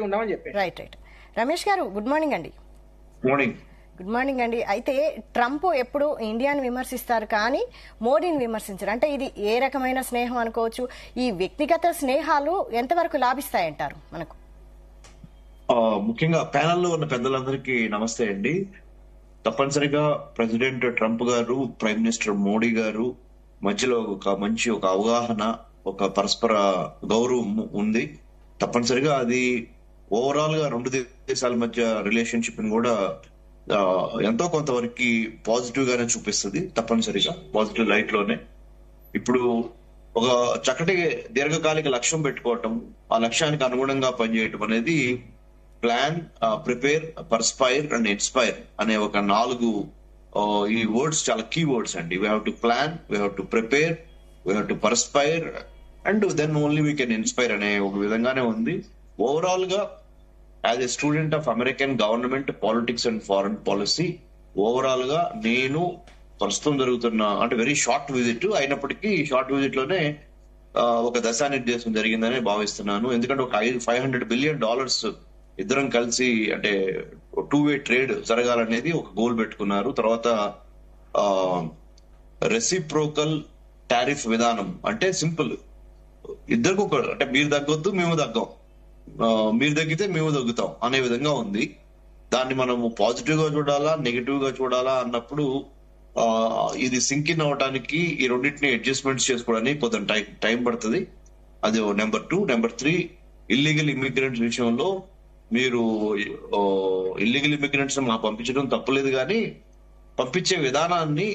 ఉండమని చెప్పారు. Right right. Ramesh గారు గుడ్ మార్నింగ్ అండి. మార్నింగ్. గుడ్ మార్నింగ్ అండి. అయితే ట్రంప్ ఎప్పుడు ఇండియాను విమర్శిస్తారు కానీ మోడీని విమర్శించరు. అంటే ఇది ఏ రకమైన స్నేహం అనుకోవచ్చు? ఈ వ్యక్తిగత స్నేహాలు ఎంతవరకు లాభిస్తాయంటారు మనకు? ముఖ్యంగా ప్యానెల్లో ఉన్న పెద్దలందరికీ నమస్తే అండి. తప్పనిసరిగా ప్రెసిడెంట్ ట్రంప్ గారు, ప్రైమ్ మినిస్టర్ మోడీ గారు మధ్యలో ఒక అవగాహన, ఒక పరస్పర గౌరవం ఉంది. తప్పనిసరిగా అది ఓవరాల్ గా రెండు దేశాల మధ్య రిలేషన్షిప్ ని కూడా ఎంతో కొంతవరకు పాజిటివ్ గానే చూపిస్తుంది. తప్పనిసరిగా పాజిటివ్ లైట్ లోనే. ఇప్పుడు ఒక చక్కటి దీర్ఘకాలిక లక్ష్యం పెట్టుకోవటం, ఆ లక్ష్యానికి అనుగుణంగా పనిచేయటం అనేది plan, prepare, perspire and inspire అనే ఒక 4 ఈ వర్డ్స్ చాలా కీ వర్డ్స్ అండి. We have to plan, we have to prepare, we have to perspire and then only we can inspire అనే ఒక విధంగానే ఉంది. ఓవరాల్ గా as a student of American government politics and foreign policy, overall గా నేను ప్రస్తుతం జరుగుతున్న అంటే వెరీ షార్ట్ విజిట్ అయినప్పటికీ షార్ట్ విజిట్ లోనే ఒక దశానిర్దేశం జరిగిందని భావిస్తున్నాను. ఎందుకంటే ఒక $500 బిలియన్ ఇద్దరం కలిసి అంటే 2-way ట్రేడ్ జరగాలనేది ఒక గోల్ పెట్టుకున్నారు. తర్వాత రెసిప్రోకల్ టారిఫ్ విధానం అంటే సింపుల్, ఇద్దరికి ఒక అంటే మీరు తగ్గొద్దు మేము తగ్గం, మీరు తగ్గితే మేము తగ్గుతాం అనే విధంగా ఉంది. దాన్ని మనము పాజిటివ్ గా చూడాలా, నెగిటివ్ గా చూడాలా అన్నప్పుడు ఇది సింక్ ఇన్ అవడానికి ఈ రెండింటిని అడ్జస్ట్మెంట్స్ చేసుకోవడానికి కొంత టైం పడుతుంది. అది నెంబర్ 2. నెంబర్ 3, ఇల్లీగల్ ఇమిగ్రెంట్స్ విషయంలో మీరు ఇల్లీగల్ ఇమిగ్రెంట్స్ మాకు పంపించడం తప్పులేదు, కానీ పంపించే విధానాన్ని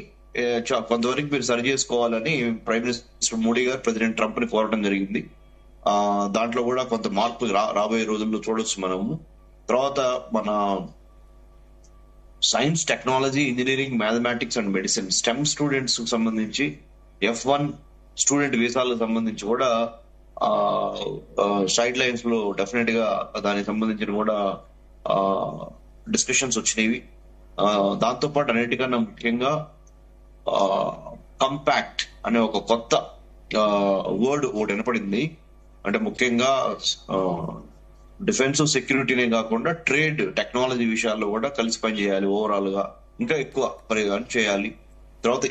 కొంతవరకు మీరు సరి చేసుకోవాలని ప్రైమ్ మినిస్టర్ మోడీ గారు ప్రెసిడెంట్ ట్రంప్ ని కోరడం జరిగింది. దాంట్లో కూడా కొంత మార్పు రాబోయే రోజుల్లో చూడొచ్చు మనము. తర్వాత మన science, technology, engineering, mathematics and medicine stem students కు సంబంధించి F1 స్టూడెంట్ వీసాలకు సంబంధించి కూడా సైడ్ లైన్స్ లో డెఫినెట్ గా దానికి సంబంధించిన కూడా డిస్కషన్స్ వచ్చినవి. దాంతో పాటు అన్నిటికన్నా ముఖ్యంగా కంపాక్ట్ అనే ఒక కొత్త వర్డ్ ఒకటి వినపడింది. అంటే ముఖ్యంగా డిఫెన్స్ సెక్యూరిటీనే కాకుండా ట్రేడ్, టెక్నాలజీ విషయాల్లో కూడా కలిసి పనిచేయాలి. ఓవరాల్ గా ఇంకా ఎక్కువ పరిగానే చేయాలి. తర్వాత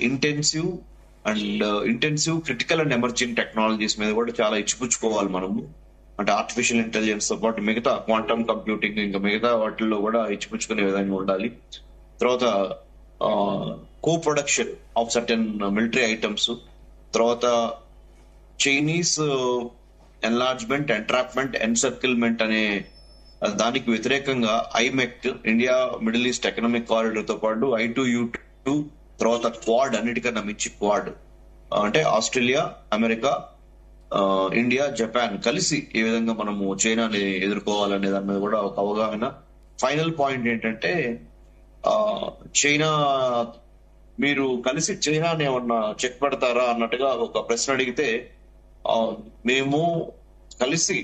intensive critical and emerging technologies మీద కూడా చాలా ఇచ్చిపుచ్చుకోవాలి మనము. అంటే ఆర్టిఫిషియల్ ఇంటెలిజెన్స్ తో పాటు మిగతా క్వాంటమ్ కంప్యూటింగ్ ఇంకా మిగతా వాటిల్లో కూడా ఇచ్చిపుచ్చుకునే విధంగా ఉండాలి. తర్వాత co production of certain military items, తర్వాత చైనీస్ ఎన్లార్జ్మెంట్, ఎంట్రాప్మెంట్, ఎన్సర్కిల్మెంట్ అనే దానికి వ్యతిరేకంగా IMEC, India Middle East economic corridor తో పాటు I2U2, తర్వాత క్వాడ్, అన్నిటికన్నా మించి క్వాడ్ అంటే ఆస్ట్రేలియా, అమెరికా, ఇండియా, జపాన్ కలిసి ఏ విధంగా మనము చైనాని ఎదుర్కోవాలనే దాని మీద కూడా ఒక అవగాహన. ఫైనల్ పాయింట్ ఏంటంటే చైనా, మీరు కలిసి చైనాని ఏమన్నా చెక్ పెడతారా అన్నట్టుగా ఒక ప్రశ్న అడిగితే మేము కలిసి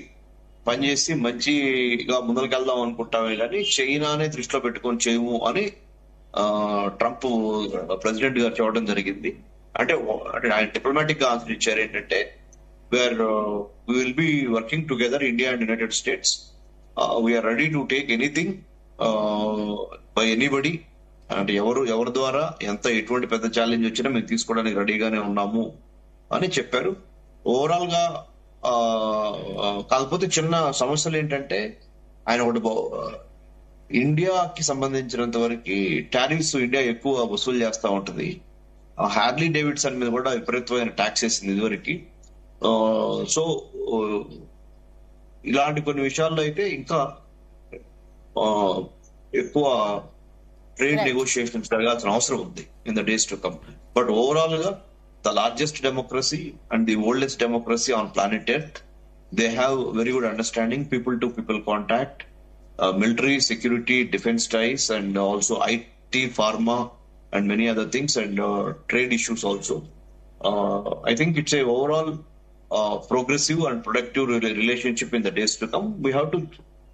పనిచేసి మంచిగా ముందరికెళ్దాం అనుకుంటామే కానీ చైనానే దృష్టిలో పెట్టుకొని చేయము అని ట్రంప్ ప్రెసిడెంట్ గారు చెప్పడం జరిగింది. అంటే ఆయన డిప్లొమాటిక్ గా ఆన్సర్ ఇచ్చారు ఏంటంటే where we will be working together India and United States, we're ready to take anything by anybody. అంటే ఎవరి ద్వారా ఎటువంటి పెద్ద ఛాలెంజ్ వచ్చినా మేము తీసుకోవడానికి రెడీగానే ఉన్నాము అని చెప్పారు. ఓవరాల్ గా కాకపోతే చిన్న సమస్యలు ఏంటంటే ఆయన ఒకటి ఇండియాకి సంబంధించినంత వరకు టారిఫ్స్ ఇండియా ఎక్కువ వసూలు చేస్తా ఉంటది. హార్లీ డేవిడ్సన్ మీద కూడా విపరీతమైన ట్యాక్స్ వేసింది ఇదివరకు. సో ఇలాంటి కొన్ని విషయాల్లో అయితే ఇంకా ఎక్కువ ట్రేడ్ నెగోషియేషన్స్ జరగాల్సిన అవసరం ఉంది in the days to come. But overall గా the largest democracy and the oldest democracy on planet Earth, they have very good understanding, people to people contact, military, security, defense ties, and also IT, pharma, and many other things, and trade issues also. I think it's a overall progressive and productive relationship in the days to come. We have to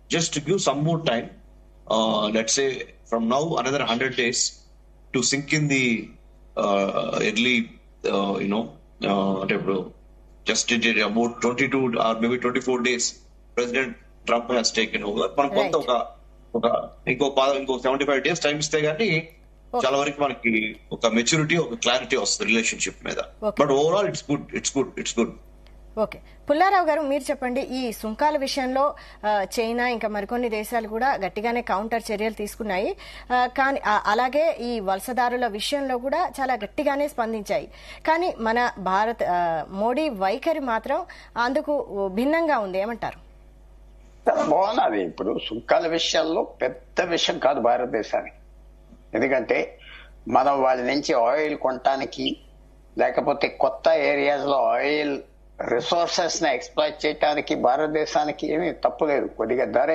just give some more time, let's say from now another 100 days to sink in the early అంటే ఇప్పుడు just about 22 or maybe 24 days president Trump has taken over. మనం కొంత ఇంకో 75 days time ఇస్తే గానీ చాలా వరకు మనకి ఒక మెచ్యూరిటీ, ఒక క్లారిటీ వస్తుంది రిలేషన్షిప్ మీద. But overall it's good. Okay, Pullarao గారు మీరు చెప్పండి. ఈ సుంకాల విషయంలో చైనా ఇంకా మరికొన్ని దేశాలు కూడా గట్టిగానే కౌంటర్ చర్యలు తీసుకున్నాయి. కానీ అలాగే ఈ వలసదారుల విషయంలో కూడా చాలా గట్టిగానే స్పందించాయి. కానీ మన మోడీ వైఖరి మాత్రం అందుకు భిన్నంగా ఉంది. ఏమంటారు? బాగున్నది. ఇప్పుడు సుంకాల విషయాల్లో పెద్ద విషయం కాదు భారతదేశానికి. ఎందుకంటే మనం వాళ్ళ నుంచి ఆయిల్ కొనటానికి, లేకపోతే కొత్త ఏరియాస్ లో ఆయిల్ రిసోర్సెస్ ని ఎక్స్ప్లాయిట్ చేయడానికి భారతదేశానికి ఏమీ తప్పు లేదు. కొద్దిగా ధర